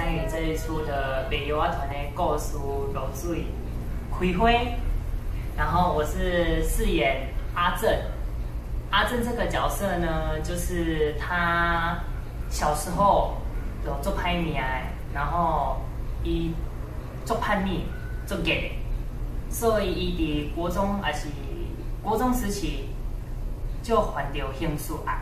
参与这一出的北游啊团的故事落水开花，然后我是饰演阿正。阿正这个角色呢，就是他小时候有做歹命的，然后伊做叛逆、做恶的，所以伊伫国中还是国中时期就患着兴趣癌，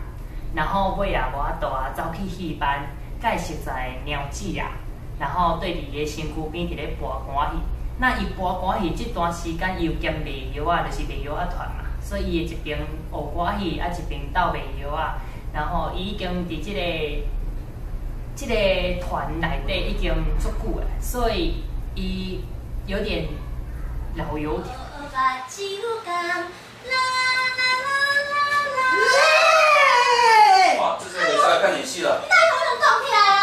然后尾也无法度啊，走去戏班，介识在鸟姊啊，然后对伫伊的身躯边伫咧播歌戏。那伊播歌戏这段时间，伊有兼卖药啊，就是卖药啊团嘛，所以伊一边学歌戏，啊一边斗卖药啊，然后伊已经伫这个团内底已经足久了，所以伊有点老油条。哇，这是你上来看演戏了。你带头人动起来啊！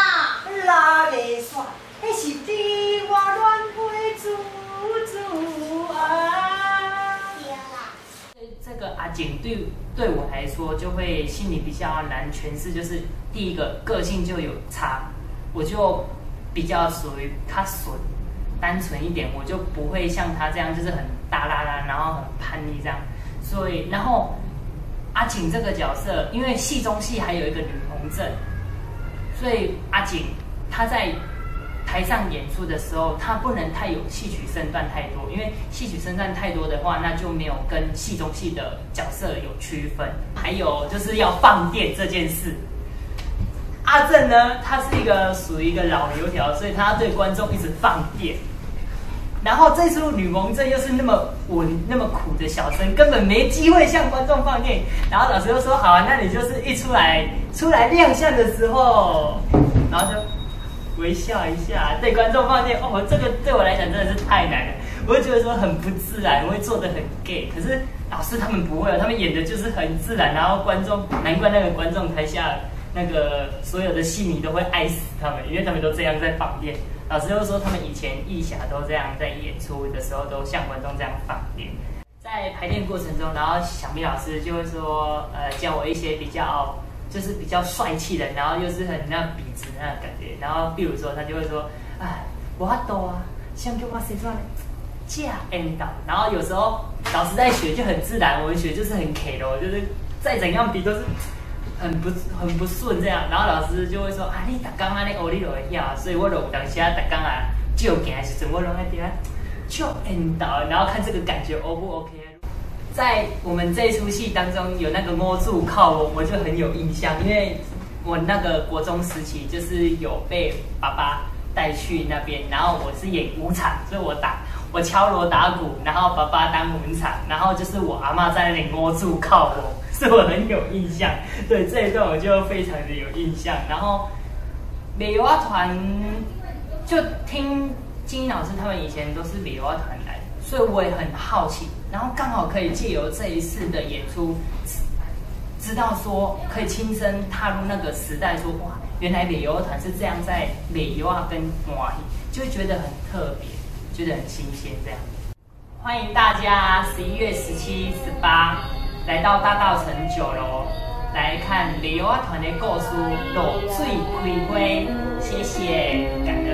拉袂煞，迄是滴我乱飞珠珠啊！这个阿景对我来说，就会心里比较难诠释。就是第一个个性就有差，我就比较属于较纯、单纯一点，我就不会像他这样，就是很大啦啦，然后很叛逆这样。所以，然后阿景这个角色，因为戏中戏还有一个女红症，所以阿景她在台上演出的时候，他不能太有戏曲身段太多，因为戏曲身段太多的话，那就没有跟戏中戏的角色有区分。还有就是要放电这件事，阿正呢，他是一个属于一个老油条，所以他对观众一直放电。然后这出女蒙正又是那么稳、那么苦的小生，根本没机会向观众放电。然后老师又说：“好啊，那你就是一出来亮相的时候，然后就。”微笑一下，对观众放电哦，这个对我来讲真的是太难了。我会觉得说很不自然，我会做的很 gay。可是老师他们不会，他们演的就是很自然，然后观众难怪那个观众台下那个所有的戏迷都会爱死他们，因为他们都这样在放电。老师又说他们以前艺侠都这样在演出的时候都向观众这样放电。在排练过程中，然后小咪老师就会说，教我一些比较。就是比较帅气的，然后又是很那笔直的那种感觉，然后比如说他就会说，哎，我多啊，像叫我谁说呢？假 end 到，然后有时候老师在学就很自然，我们学就是很 K 的，就是再怎样比都是很不顺这样，然后老师就会说啊，你刚刚那学你就会晓，所以我就有当时啊，刚啊就行的时阵，我拢在点就 end 到，然后看这个感觉 O 不 OK。在我们这一出戏当中，有那个摸住靠我就很有印象，因为我那个国中时期就是有被爸爸带去那边，然后我是演武场，所以我敲锣打鼓，然后爸爸当文场，然后就是我阿嬷在那里摸住靠我，所以我很有印象。对这一段我就非常的有印象。然后美游啊团就听金英老师他们以前都是美游啊团来的，所以我也很好奇。然后刚好可以借由这一次的演出，知道说可以亲身踏入那个时代说，哇，原来美游团是这样在美游啊跟麻戏，就会觉得很特别，觉得很新鲜这样。欢迎大家11月17、18来到大稻埕9楼来看美游啊团的故事《落水开花》，谢谢，感恩。